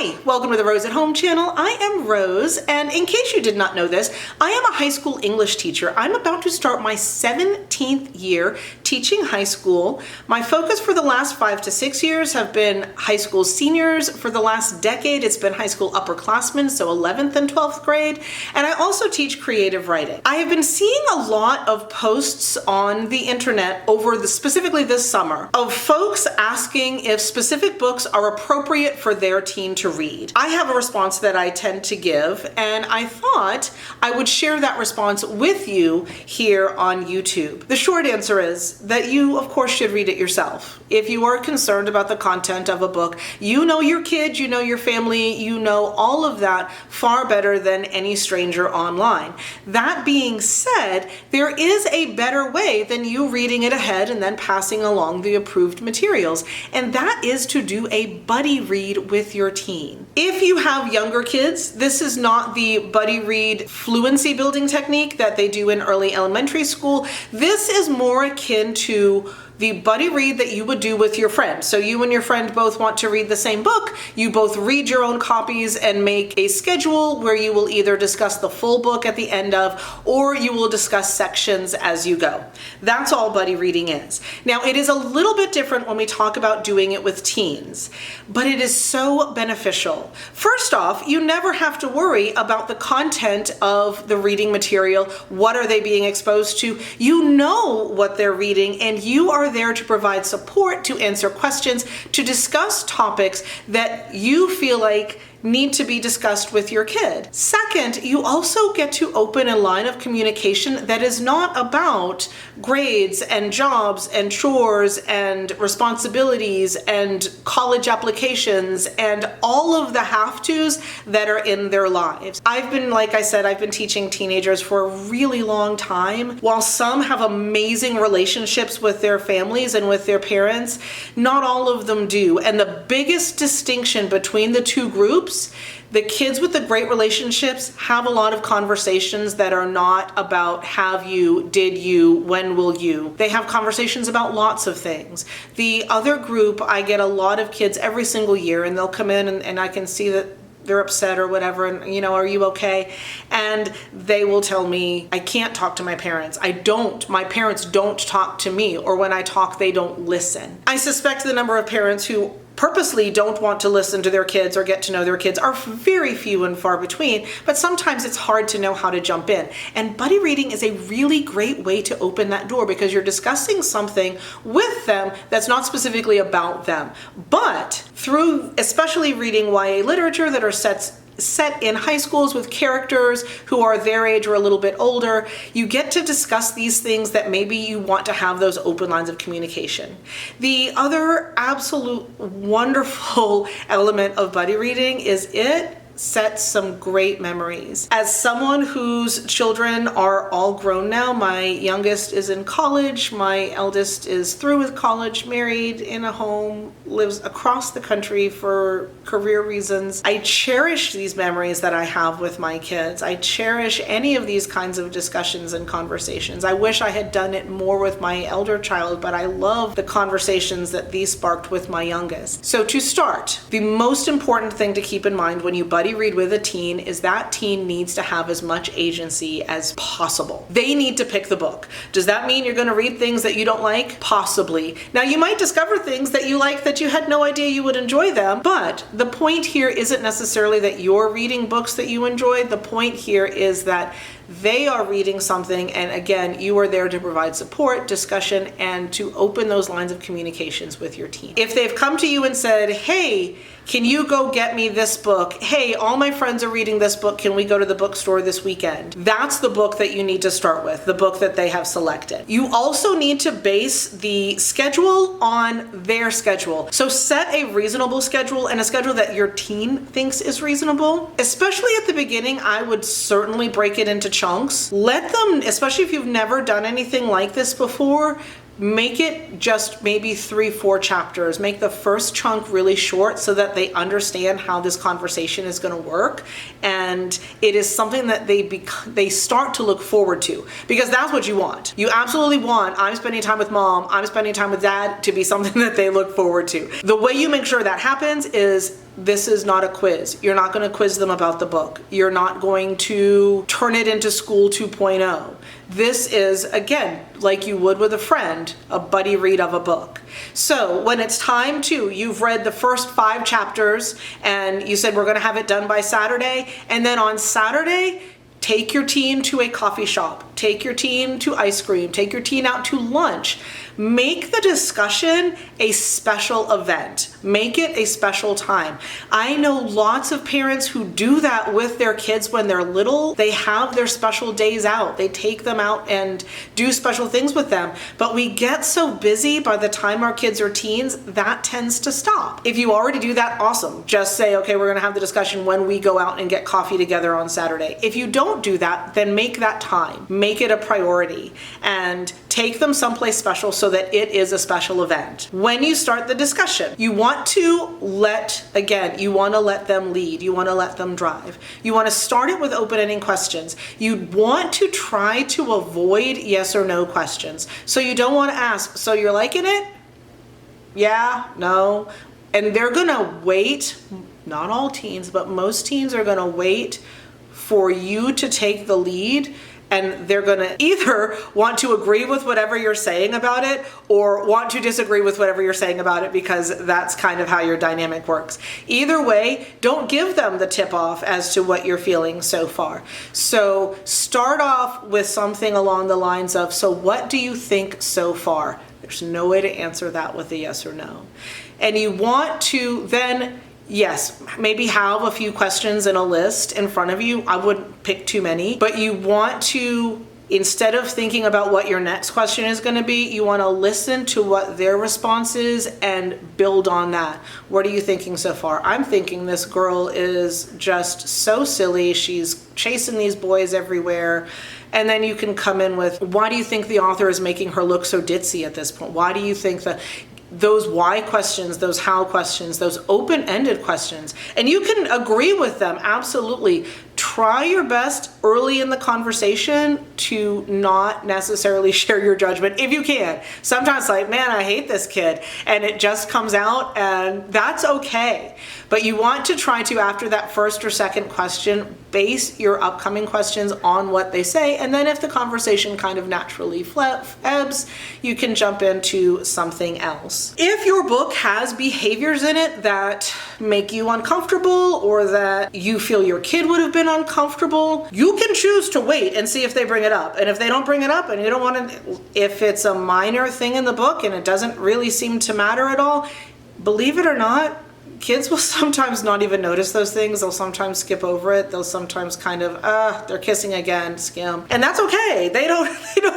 Hi, welcome to the Rose at Home channel. I am Rose, and in case you did not know this, I am a high school English teacher. I'm about to start my 17th year teaching high school. My focus for the last 5 to 6 years have been high school seniors. For the last decade, it's been high school upperclassmen, so 11th and 12th grade, and I also teach creative writing. I have been seeing a lot of posts on the internet specifically this summer of folks asking if specific books are appropriate for their teen to read. I have a response that I tend to give, and I thought I would share that response with you here on YouTube. The short answer is that you, of course, should read it yourself. If you are concerned about the content of a book, you know your kids, you know your family, you know all of that far better than any stranger online. That being said, there is a better way than you reading it ahead and then passing along the approved materials, and that is to do a buddy read with your teen. If you have younger kids, this is not the buddy read fluency building technique that they do in early elementary school. This is more akin to the buddy read that you would do with your friend. So you and your friend both want to read the same book, you both read your own copies and make a schedule where you will either discuss the full book at the end of, or you will discuss sections as you go. That's all buddy reading is. Now, it is a little bit different when we talk about doing it with teens, but it is so beneficial. First off, you never have to worry about the content of the reading material. What are they being exposed to? You know what they're reading, and you are there to provide support, to answer questions, to discuss topics that you feel like need to be discussed with your kid. Second, you also get to open a line of communication that is not about grades and jobs and chores and responsibilities and college applications and all of the have-tos that are in their lives. Like I said, I've been teaching teenagers for a really long time. While some have amazing relationships with their families and with their parents, not all of them do. And the biggest distinction between the two groups, the kids with the great relationships have a lot of conversations that are not about have you, did you, when will you. They have conversations about lots of things. The other group, I get a lot of kids every single year, and they'll come in and I can see that they're upset or whatever, and are you okay? And they will tell me, I can't talk to my parents. My parents don't talk to me, or when I talk, they don't listen. I suspect the number of parents who purposely don't want to listen to their kids or get to know their kids are very few and far between, but sometimes it's hard to know how to jump in. And buddy reading is a really great way to open that door because you're discussing something with them that's not specifically about them. But through especially reading YA literature that are set in high schools with characters who are their age or a little bit older, you get to discuss these things that maybe you want to have those open lines of communication. The other absolute wonderful element of buddy reading is it sets some great memories. As someone whose children are all grown now, my youngest is in college, my eldest is through with college, married, in a home, lives across the country for career reasons. I cherish these memories that I have with my kids. I cherish any of these kinds of discussions and conversations. I wish I had done it more with my elder child, but I love the conversations that these sparked with my youngest. So to start, the most important thing to keep in mind when you buddy read with a teen is that teen needs to have as much agency as possible. They need to pick the book. Does that mean you're going to read things that you don't like? Possibly. Now, you might discover things that you like that you had no idea you would enjoy them, but the point here isn't necessarily that you're reading books that you enjoy. The point here is that they are reading something, and again, you are there to provide support, discussion, and to open those lines of communications with your teen. If they've come to you and said, hey, can you go get me this book? Hey, all my friends are reading this book. Can we go to the bookstore this weekend? That's the book that you need to start with, the book that they have selected. You also need to base the schedule on their schedule. So set a reasonable schedule and a schedule that your teen thinks is reasonable. Especially at the beginning, I would certainly break it into chunks. Let them, especially if you've never done anything like this before, make it just maybe 3-4 chapters. Make the first chunk really short so that they understand how this conversation is going to work, and it is something that they start to look forward to, because that's what you want. You absolutely want, I'm spending time with mom, I'm spending time with dad, to be something that they look forward to. The way you make sure that happens is this is not a quiz. You're not going to quiz them about the book. You're not going to turn it into School 2.0. This is, again, like you would with a friend, a buddy read of a book. So when it's time to, you've read the first 5 chapters and you said we're going to have it done by Saturday, and then on Saturday, take your teen to a coffee shop, take your teen to ice cream, take your teen out to lunch. Make the discussion a special event. Make it a special time. I know lots of parents who do that with their kids when they're little. They have their special days out. They take them out and do special things with them. But we get so busy by the time our kids are teens, that tends to stop. If you already do that, awesome. Just say, okay, we're gonna have the discussion when we go out and get coffee together on Saturday. If you don't do that, then make that time. Make it a priority and take them someplace special so that it is a special event. When you start the discussion, you want to let them lead. You want to let them drive. You want to start it with open-ending questions. You want to try to avoid yes or no questions. So you don't want to ask, so you're liking it? Yeah, no. And they're gonna wait, not all teens, but most teens are gonna wait for you to take the lead. And they're gonna either want to agree with whatever you're saying about it or want to disagree with whatever you're saying about it, because that's kind of how your dynamic works. Either way, don't give them the tip off as to what you're feeling so far. So start off with something along the lines of, so what do you think so far? There's no way to answer that with a yes or no. And you want to then, yes, maybe have a few questions in a list in front of you. I wouldn't pick too many, but you want to, instead of thinking about what your next question is going to be, you want to listen to what their response is and build on that. What are you thinking so far? I'm thinking this girl is just so silly. She's chasing these boys everywhere. And then you can come in with, why do you think the author is making her look so ditzy at this point? Why do you think that? Those why questions, those how questions, those open-ended questions. And you can agree with them, absolutely. Try your best early in the conversation to not necessarily share your judgment if you can. Sometimes like, man, I hate this kid, and it just comes out, and that's okay. But you want to try to, after that first or second question, base your upcoming questions on what they say, and then if the conversation kind of naturally ebbs, you can jump into something else. If your book has behaviors in it that make you uncomfortable or that you feel your kid would have been uncomfortable, you can choose to wait and see if they bring it up. And if they don't bring it up and you don't want to, if it's a minor thing in the book and it doesn't really seem to matter at all, believe it or not, kids will sometimes not even notice those things. They'll sometimes skip over it. They'll sometimes kind of, they're kissing again, skim. And that's okay. They don't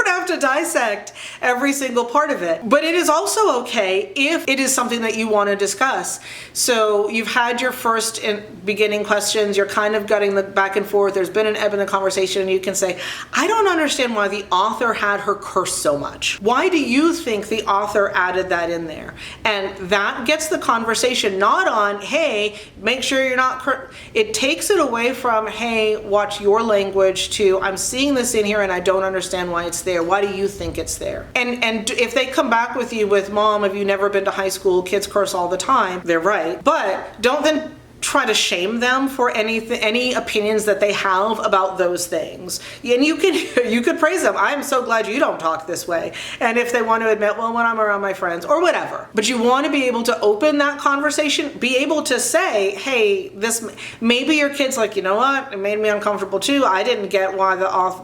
have to dissect every single part of it. But it is also okay if it is something that you want to discuss. So you've had your first beginning questions. You're kind of gutting the back and forth. There's been an ebb in the conversation, and you can say, I don't understand why the author had her curse so much. Why do you think the author added that in there? And that gets the conversation not on, hey, make sure you're not, it takes it away from, hey, watch your language, to, I'm seeing this in here and I don't understand why it's there. Why do you think it's there? And if they come back with you with, Mom, have you never been to high school? Kids curse all the time. They're right. But don't then try to shame them for any opinions that they have about those things. And you could praise them. I'm so glad you don't talk this way. And if they want to admit, well, when I'm around my friends or whatever. But you want to be able to open that conversation, be able to say, hey, this, maybe your kid's like, you know what, it made me uncomfortable too. I didn't get why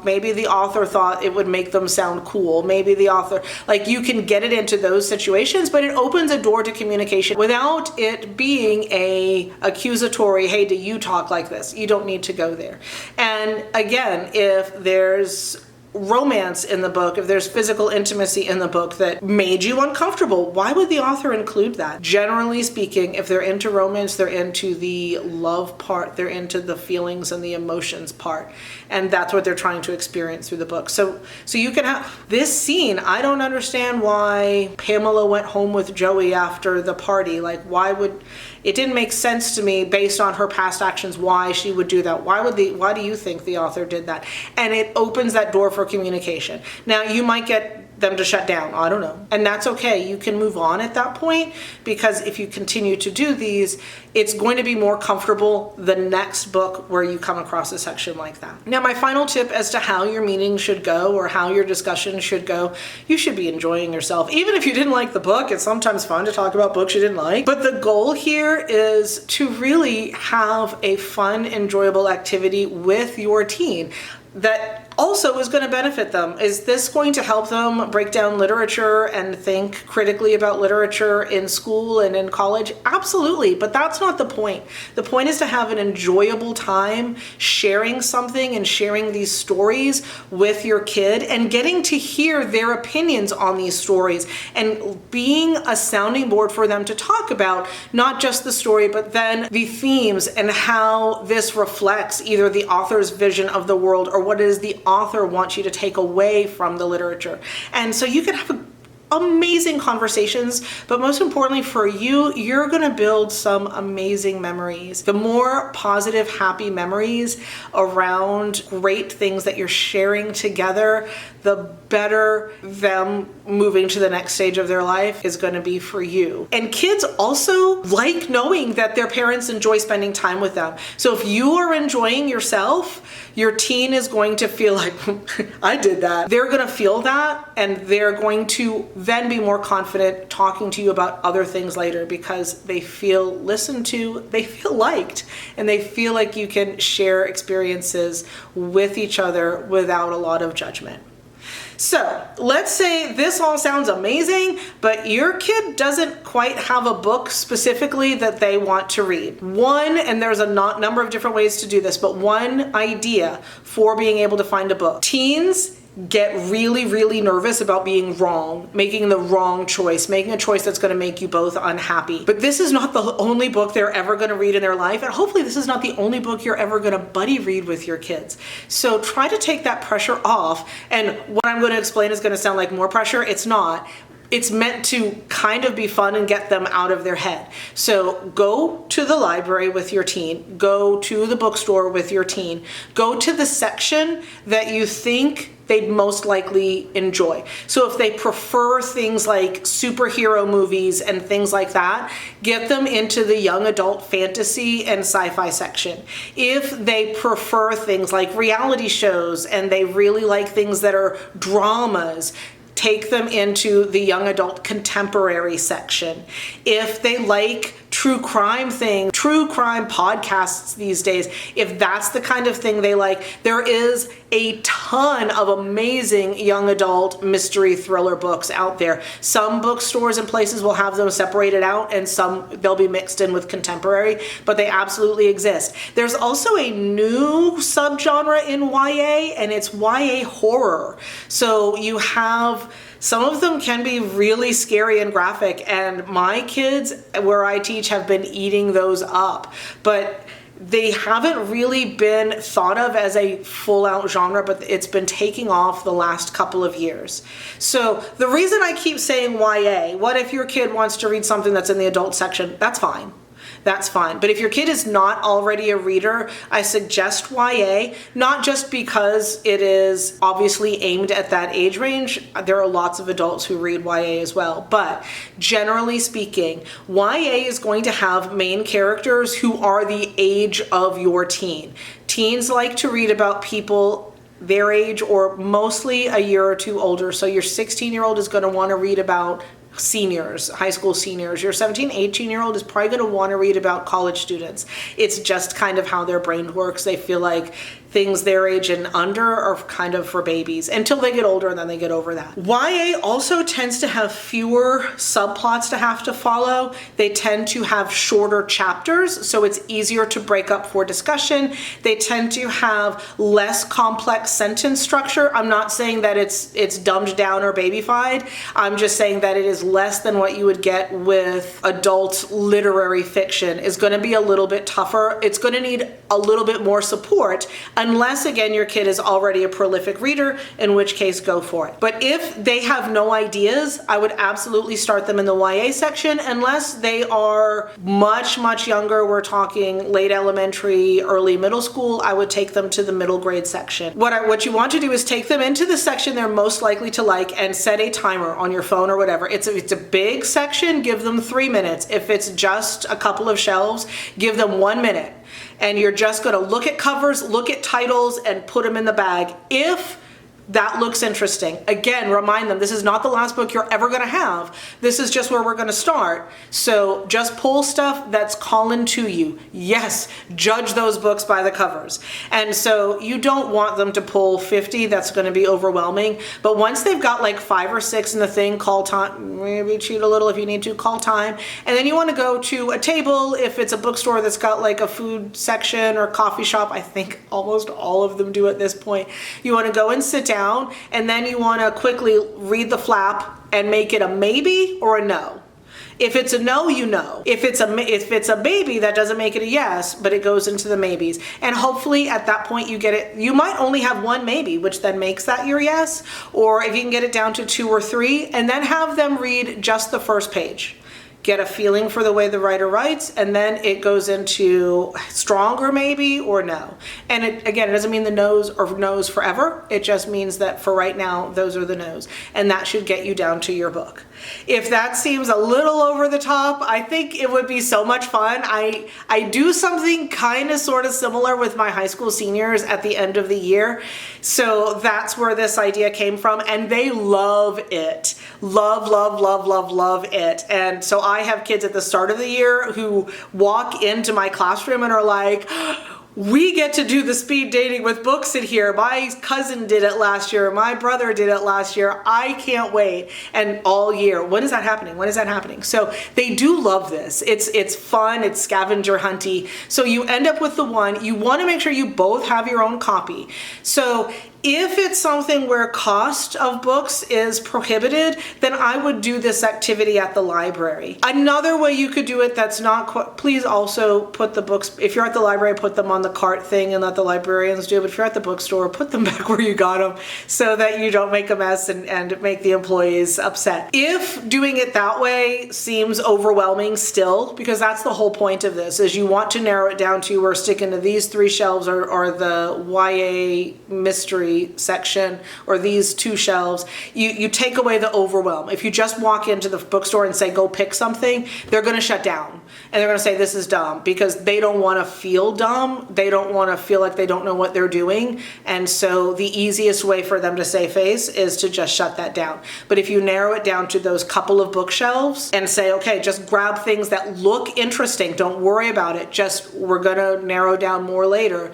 maybe the author thought it would make them sound cool. Maybe the author, like, you can get it into those situations, but it opens a door to communication without it being a accusatory, hey, do you talk like this? You don't need to go there. And again, if there's romance in the book, if there's physical intimacy in the book that made you uncomfortable, why would the author include that? Generally speaking, if they're into romance, they're into the love part, they're into the feelings and the emotions part, and that's what they're trying to experience through the book. So you can have this scene. I don't understand why Pamela went home with Joey after the party. Like, it didn't make sense to me based on her past actions why she would do that. Why do you think the author did that? And it opens that door for communication. Now, you might get them to shut down. I don't know. And that's okay. You can move on at that point, because if you continue to do these, it's going to be more comfortable the next book where you come across a section like that. Now, my final tip as to how your meeting should go or how your discussion should go, you should be enjoying yourself. Even if you didn't like the book, it's sometimes fun to talk about books you didn't like. But the goal here is to really have a fun, enjoyable activity with your teen that also is going to benefit them. Is this going to help them break down literature and think critically about literature in school and in college? Absolutely, but that's not the point. The point is to have an enjoyable time sharing something and sharing these stories with your kid and getting to hear their opinions on these stories and being a sounding board for them to talk about not just the story, but then the themes and how this reflects either the author's vision of the world or what it is the author wants you to take away from the literature. And so you can have amazing conversations, but most importantly for you, you're going to build some amazing memories. The more positive, happy memories around great things that you're sharing together, the better them moving to the next stage of their life is going to be for you. And kids also like knowing that their parents enjoy spending time with them. So if you are enjoying yourself, your teen is going to feel like, I did that. They're going to feel that, and they're going to then be more confident talking to you about other things later because they feel listened to, they feel liked, and they feel like you can share experiences with each other without a lot of judgment. So let's say this all sounds amazing, but your kid doesn't quite have a book specifically that they want to read. One, and there's a number of different ways to do this, but one idea for being able to find a book. Teens get really, really nervous about being wrong, making the wrong choice, making a choice that's going to make you both unhappy. But this is not the only book they're ever going to read in their life, and hopefully this is not the only book you're ever going to buddy read with your kids. So try to take that pressure off, and what I'm going to explain is going to sound like more pressure. It's not. It's meant to kind of be fun and get them out of their head. So go to the library with your teen, go to the bookstore with your teen, go to the section that you think they'd most likely enjoy. So if they prefer things like superhero movies and things like that, get them into the young adult fantasy and sci-fi section. If they prefer things like reality shows and they really like things that are dramas, take them into the young adult contemporary section. If they like true crime podcasts these days, if that's the kind of thing they like, there is a ton of amazing young adult mystery thriller books out there. Some bookstores and places will have them separated out, and some they'll be mixed in with contemporary, but they absolutely exist. There's also a new subgenre in YA, and it's YA horror. So you have some of them can be really scary and graphic, and my kids where I teach have been eating those up, but they haven't really been thought of as a full-out genre, but it's been taking off the last couple of years. So the reason I keep saying YA, what if your kid wants to read something that's in the adult section? That's fine. That's fine. But if your kid is not already a reader, I suggest YA, not just because it is obviously aimed at that age range. There are lots of adults who read YA as well. But generally speaking, YA is going to have main characters who are the age of your teen. Teens like to read about people their age or mostly a year or two older. So your 16-year-old is going to want to read about seniors, high school seniors. Your 17, 18-year-old is probably going to want to read about college students. It's just kind of how their brain works. They feel like things their age and under are kind of for babies until they get older, and then they get over that. YA also tends to have fewer subplots to have to follow. They tend to have shorter chapters, so it's easier to break up for discussion. They tend to have less complex sentence structure. I'm not saying that it's dumbed down or babyfied. I'm just saying that it is less than what you would get with adult literary fiction. Is going to be a little bit tougher. It's going to need a little bit more support unless again your kid is already a prolific reader, in which case go for it. But if they have no ideas, I would absolutely start them in the YA section, unless they are much younger. We're talking late elementary, early middle school. I would take them to the middle grade section. What you want to do is take them into the section they're most likely to like and set a timer on your phone or whatever. It's a big section, give them 3 minutes. If it's just a couple of shelves, give them 1 minute. And you're just going to look at covers, look at titles, and put them in the bag. If that looks interesting. Again, remind them this is not the last book you're ever going to have. This is just where we're going to start. So just pull stuff that's calling to you. Yes, judge those books by the covers. And so you don't want them to pull 50. That's going to be overwhelming. But once they've got like 5 or 6 in the thing, call time, maybe cheat a little if you need to, call time. And then you want to go to a table if it's a bookstore that's got like a food section or coffee shop. I think almost all of them do at this point. You want to go and sit down, and then you want to quickly read the flap and make it a maybe or a no. If it's a no, you know. If it's a maybe, that doesn't make it a yes, but it goes into the maybes. And hopefully at that point you get it. You might only have 1 maybe, which then makes that your yes. Or if you can get it down to 2 or 3, and then have them read just the first page. Get a feeling for the way the writer writes, and then it goes into stronger maybe or no. And it doesn't mean the no's or no's forever. It just means that for right now, those are the no's. And that should get you down to your book. If that seems a little over the top, I think it would be so much fun. I do something kind of sort of similar with my high school seniors at the end of the year. So that's where this idea came from, and they love it. Love it. And so I have kids at the start of the year who walk into my classroom and are like, we get to do the speed dating with books in here. My cousin did it last year. My brother did it last year. I can't wait. And all year, when is that happening? When is that happening? So they do love this. It's fun. It's scavenger hunty. So you end up with the one. You want to make sure you both have your own copy. So if it's something where cost of books is prohibited, then I would do this activity at the library. Another way you could do it that's not, please also put the books, if you're at the library, put them on the cart thing and let the librarians do it. But if you're at the bookstore, put them back where you got them so that you don't make a mess and make the employees upset. If doing it that way seems overwhelming still, because that's the whole point of this, is you want to narrow it down to we're sticking to these 3 shelves or the YA mystery section or these 2 shelves. You take away the overwhelm. If you just walk into the bookstore and say go pick something, they're going to shut down and they're going to say this is dumb, because they don't want to feel dumb. They don't want to feel like they don't know what they're doing. And so the easiest way for them to save face is to just shut that down. But if you narrow it down to those couple of bookshelves and say, okay, just grab things that look interesting, don't worry about it, just we're going to narrow down more later,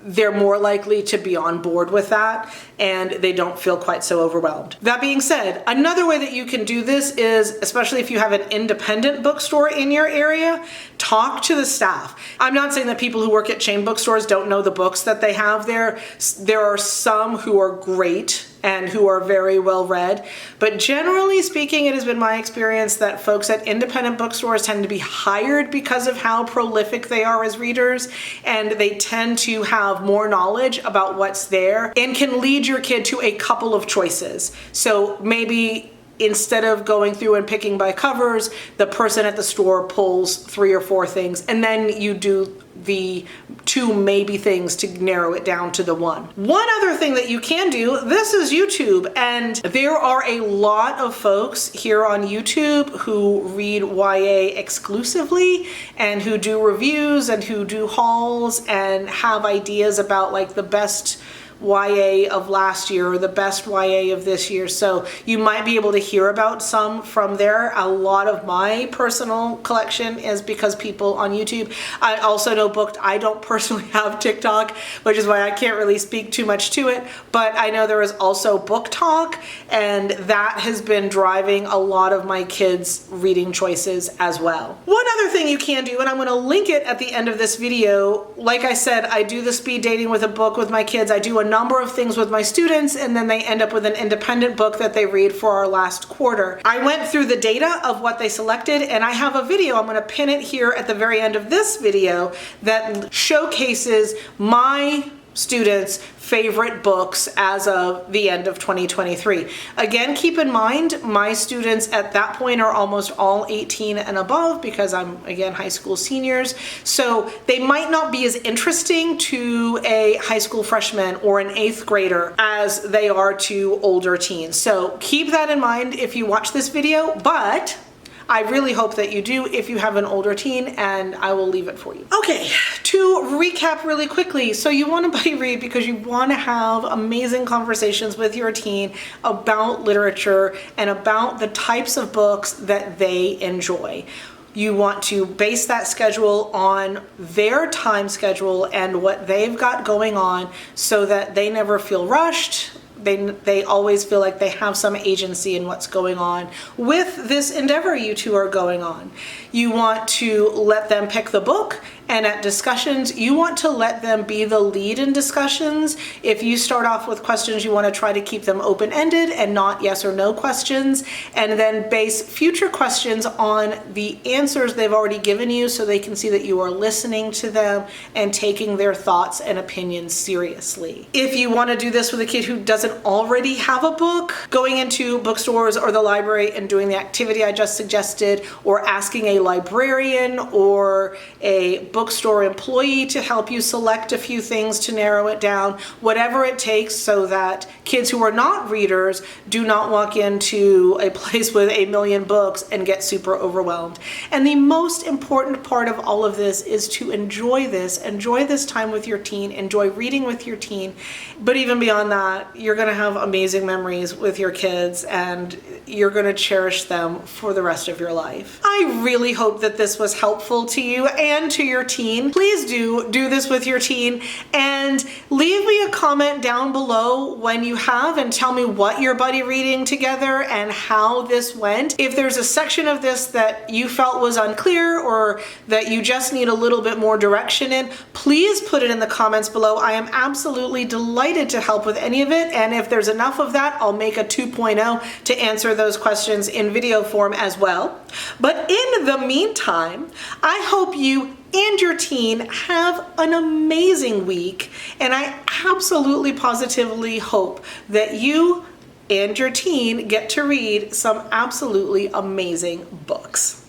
they're more likely to be on board with that and they don't feel quite so overwhelmed. That being said, another way that you can do this is, especially if you have an independent bookstore in your area, talk to the staff. I'm not saying that people who work at chain bookstores don't know the books that they have there. There are some who are great and who are very well read. But generally speaking, it has been my experience that folks at independent bookstores tend to be hired because of how prolific they are as readers, and they tend to have more knowledge about what's there and can lead your kid to a couple of choices. So maybe instead of going through and picking by covers, the person at the store pulls 3 or 4 things, and then you do the 2 maybe things to narrow it down to the 1. One other thing that you can do, this is YouTube, and there are a lot of folks here on YouTube who read YA exclusively and who do reviews and who do hauls and have ideas about like the best YA of last year or the best YA of this year. So you might be able to hear about some from there. A lot of my personal collection is because people on YouTube. I also know Booked. I don't personally have TikTok, which is why I can't really speak too much to it. But I know there is also Book Talk, and that has been driving a lot of my kids' reading choices as well. One other thing you can do, and I'm going to link it at the end of this video. Like I said, I do the speed dating with a book with my kids. I do a number of things with my students, and then they end up with an independent book that they read for our last quarter. I went through the data of what they selected, and I have a video, I'm going to pin it here at the very end of this video, that showcases my students' favorite books as of the end of 2023. Again, keep in mind, my students at that point are almost all 18 and above because I'm, again, high school seniors. So they might not be as interesting to a high school freshman or an 8th grader as they are to older teens. So keep that in mind if you watch this video, but I really hope that you do if you have an older teen, and I will leave it for you. Okay, to recap really quickly. So you want to buddy read because you want to have amazing conversations with your teen about literature and about the types of books that they enjoy. You want to base that schedule on their time schedule and what they've got going on so that they never feel rushed. They always feel like they have some agency in what's going on with this endeavor you two are going on. You want to let them pick the book, and at discussions, you want to let them be the lead in discussions. If you start off with questions, you want to try to keep them open-ended and not yes or no questions, and then base future questions on the answers they've already given you so they can see that you are listening to them and taking their thoughts and opinions seriously. If you want to do this with a kid who doesn't already have a book, going into bookstores or the library and doing the activity I just suggested, or asking a librarian or a bookstore employee to help you select a few things to narrow it down, whatever it takes so that kids who are not readers do not walk into a place with a million books and get super overwhelmed. And the most important part of all of this is to enjoy this time with your teen, enjoy reading with your teen. But even beyond that, you're going to have amazing memories with your kids and you're going to cherish them for the rest of your life. I really hope that this was helpful to you and to your teen. Please do this with your teen and leave me a comment down below when you have and tell me what you're buddy reading together and how this went. If there's a section of this that you felt was unclear or that you just need a little bit more direction in, please put it in the comments below. I am absolutely delighted to help with any of it, and if there's enough of that, I'll make a 2.0 to answer those questions in video form as well. But in the meantime, I hope you and your teen have an amazing week, and I absolutely positively hope that you and your teen get to read some absolutely amazing books.